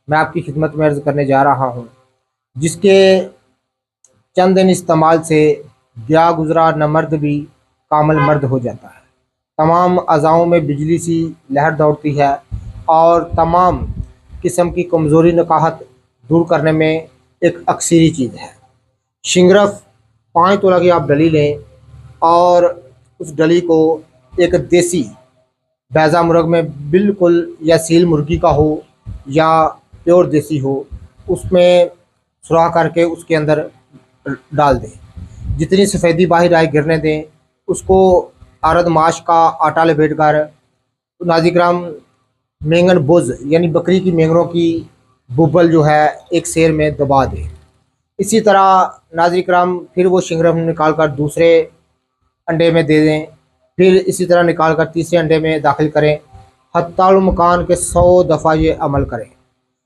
मैं आपकी खिदमत में अर्ज़ करने जा रहा हूँ, जिसके चंद दिन इस्तेमाल से गया गुज़रा न मर्द भी कामिल मर्द हो जाता है। तमाम अज़ाओं में बिजली सी लहर दौड़ती है और तमाम किस्म की कमज़ोरी नकाहत दूर करने में एक अक्सरी चीज़ है। शिंगरफ 5 तोला की आप डली लें और उस डली को एक देसी बैज़ा मुर्ग में बिल्कुल, या सील मुर्गी का हो या प्योर देसी हो, उसमें सुराख करके उसके अंदर डाल दें। जितनी सफ़ेदी बाहर आए गिरने दें। उसको अरद माश का आटा लपेट कर नाज़िक्राम मेंगन बुज़ यानी बकरी की मेंगनों की बुब्बल जो है एक सेर में दबा दें। इसी तरह नाज़िक्राम फिर वो शिंगरफ निकाल कर दूसरे अंडे में दे दें, फिर इसी तरह निकाल कर तीसरे अंडे में दाखिल करें। हत्ताल मकान के 100 दफ़ा ये अमल करें।